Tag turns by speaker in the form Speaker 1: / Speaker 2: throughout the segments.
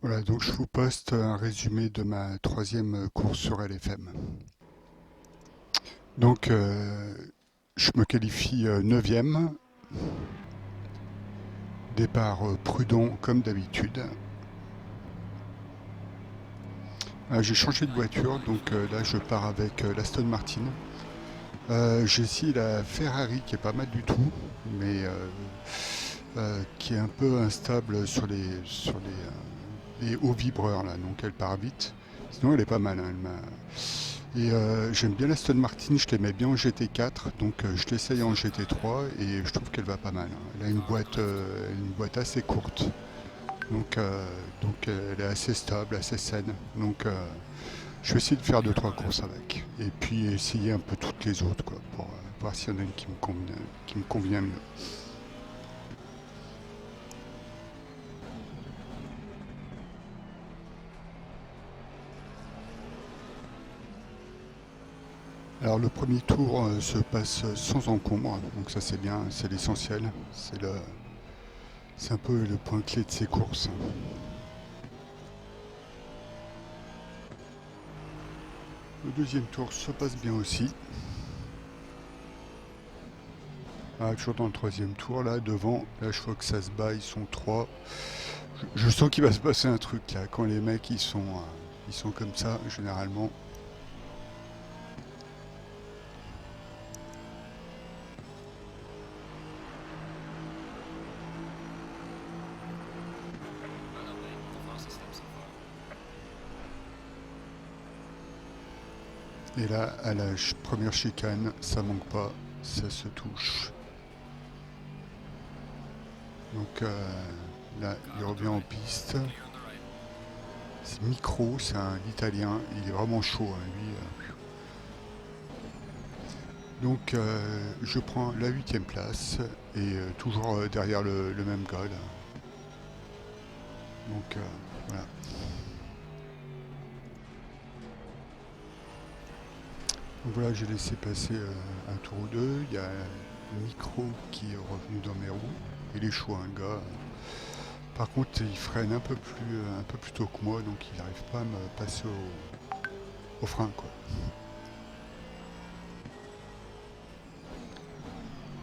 Speaker 1: Voilà, donc je vous poste un résumé de ma troisième course sur LFM. Donc, je me qualifie neuvième, départ prudent comme d'habitude. J'ai changé de voiture, donc là je pars avec l'Aston Martin. J'ai essayé la Ferrari qui est pas mal du tout, mais qui est un peu instable les hauts vibreurs là, donc elle part vite. Sinon elle est pas mal, hein, Et j'aime bien l'Aston Martin, je l'aimais bien en GT4, donc je l'essaye en GT3 et je trouve qu'elle va pas mal, hein. Elle a une boîte assez courte, donc, elle est assez stable, assez saine. Donc je vais essayer de faire deux trois courses avec. Et puis essayer un peu toutes les autres, quoi, pour voir s'il y en a une qui me convient mieux. Alors le premier tour se passe sans encombre, donc ça c'est bien, c'est l'essentiel. C'est un peu le point clé de ces courses. Le deuxième tour se passe bien aussi. Ah, toujours dans le troisième tour, là, devant. Là, je vois que ça se bat, ils sont trois. Je sens qu'il va se passer un truc, là. Quand les mecs, ils sont comme ça, généralement. Et là, à la première chicane, ça manque pas. Ça se touche. Donc, là, il revient en piste. C'est Micro, c'est un Italien. Il est vraiment chaud, hein, lui. Donc, je prends la huitième place. Et toujours derrière le même gars, là. Donc, voilà. Donc voilà, j'ai laissé passer un tour ou deux. Il y a le micro qui est revenu dans mes roues. Il est chaud, un gars. Par contre, il freine un peu plus tôt que moi, donc il n'arrive pas à me passer au frein, quoi.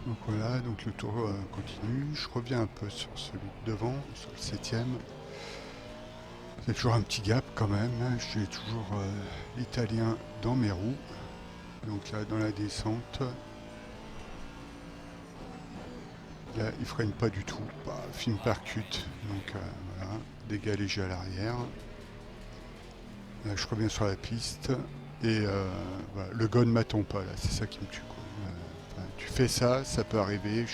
Speaker 1: Donc voilà, donc le tour continue. Je reviens un peu sur celui de devant, sur le septième. C'est toujours un petit gap quand même, hein. J'ai toujours l'italien dans mes roues. Donc là, dans la descente, là, il freine pas du tout. Bah, film percute. Donc voilà, dégâts légers à l'arrière. Là, je reviens sur la piste. Et voilà, le gun m'attend pas là, c'est ça qui me tue, quoi. Enfin, tu fais ça, ça peut arriver.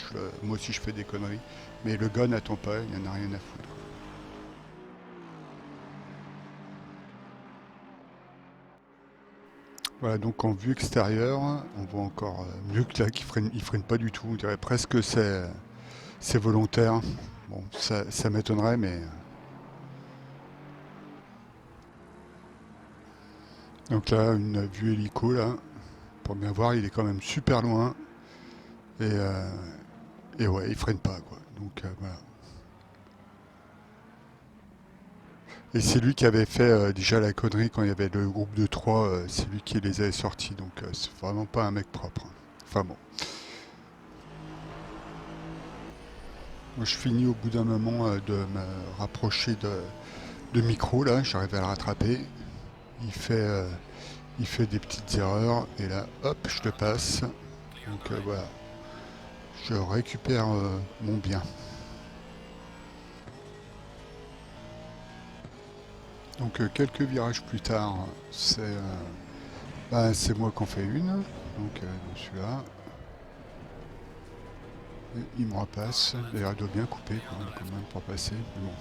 Speaker 1: Moi aussi je fais des conneries. Mais le gun n'attend pas, il n'y en a rien à foutre, quoi. Voilà, donc en vue extérieure, on voit encore mieux que là, il freine pas du tout. On dirait presque que c'est volontaire. Bon, ça m'étonnerait, mais donc là, une vue hélico, là, pour bien voir, il est quand même super loin. Et, euh, et ouais, il freine pas, quoi. Donc voilà. Et c'est lui qui avait fait déjà la connerie quand il y avait le groupe de trois. C'est lui qui les avait sortis. Donc c'est vraiment pas un mec propre, hein. Enfin bon. Moi, je finis au bout d'un moment de me rapprocher de micro, là. J'arrive à le rattraper. Il fait, euh, il fait des petites erreurs. Et là, hop, je le passe. Donc voilà. Je récupère mon bien. Donc quelques virages plus tard, c'est moi qui en fais une. Donc dans celui-là, il me repasse. D'ailleurs, il doit bien couper quand même pour passer. Mais bon.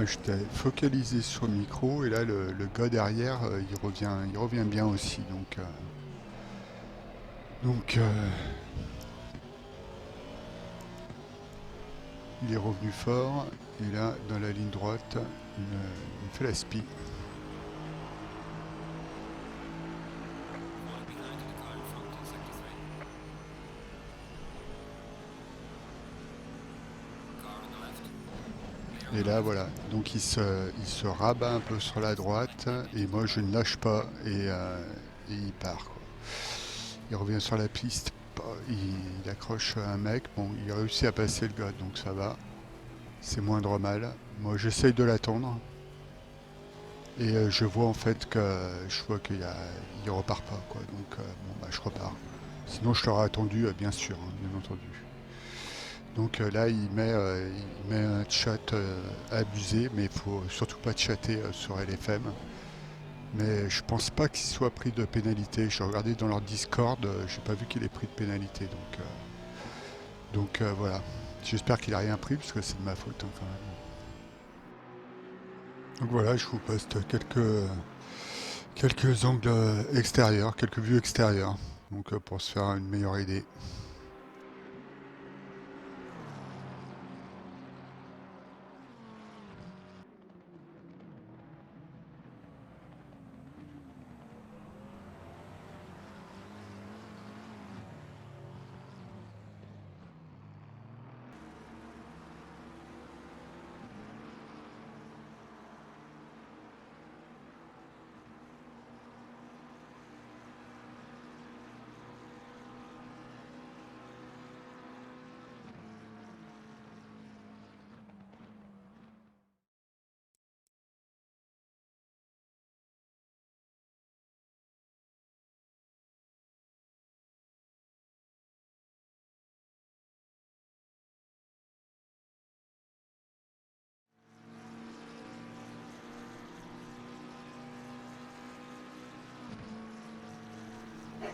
Speaker 1: J'étais focalisé sur le micro et là le gars derrière il revient bien aussi. Donc il est revenu fort. Et là, dans la ligne droite, il me fait la spie. Et là, voilà. Donc il se rabat un peu sur la droite. Et moi, je ne lâche pas. Et il part, quoi. Il revient sur la piste. Il accroche un mec. Bon, il réussit à passer le gars, donc ça va. C'est moindre mal. Moi, j'essaye de l'attendre. Et je vois en fait je vois il repart pas, quoi. Donc bon, bah, je repars. Sinon, je l'aurais attendu, bien sûr, hein, bien entendu. Donc là, il met un chat abusé, mais il faut surtout pas chatter sur LFM. Mais je pense pas qu'il soit pris de pénalité. J'ai regardé dans leur Discord, j'ai pas vu qu'il ait pris de pénalité. Donc voilà. J'espère qu'il a rien pris parce que c'est de ma faute, hein, quand même. Donc voilà, je vous poste quelques angles extérieurs, quelques vues extérieures. Donc pour se faire une meilleure idée.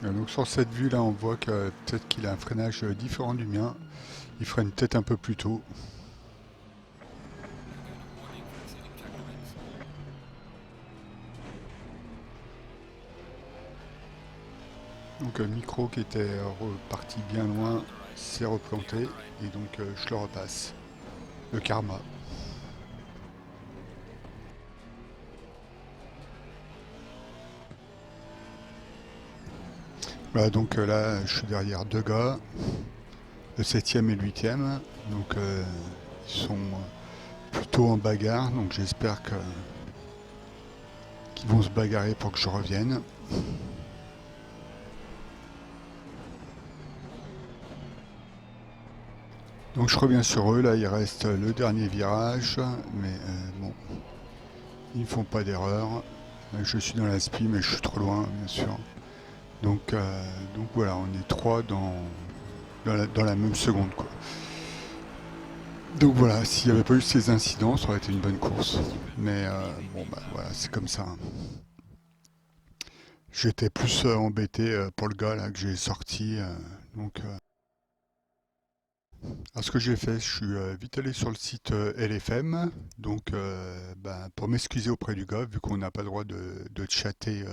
Speaker 1: Donc sur cette vue là, on voit que peut-être qu'il a un freinage différent du mien. Il freine peut-être un peu plus tôt. Donc micro qui était reparti bien loin s'est replanté et donc je le repasse. Le karma. Voilà, donc là je suis derrière deux gars, le septième et le huitième. Donc ils sont plutôt en bagarre, donc j'espère qu'ils vont se bagarrer pour que je revienne. Donc je reviens sur eux, là il reste le dernier virage, mais bon, ils ne font pas d'erreur. Je suis dans la spie, mais je suis trop loin, bien sûr. Donc voilà, on est trois dans la même seconde, quoi. Donc voilà, s'il n'y avait pas eu ces incidents, ça aurait été une bonne course. Mais bon, bah voilà, c'est comme ça, hein. J'étais plus embêté pour le gars là que j'ai sorti. Donc, alors ce que j'ai fait, je suis vite allé sur le site LFM, donc bah, pour m'excuser auprès du gars, vu qu'on n'a pas le droit de chatter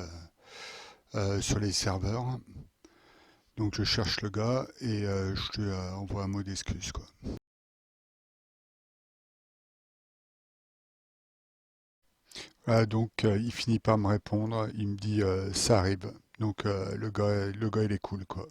Speaker 1: sur les serveurs. Donc je cherche le gars et je lui envoie un mot d'excuse, quoi. Donc il finit par me répondre, il me dit ça arrive. Donc le gars il est cool, quoi.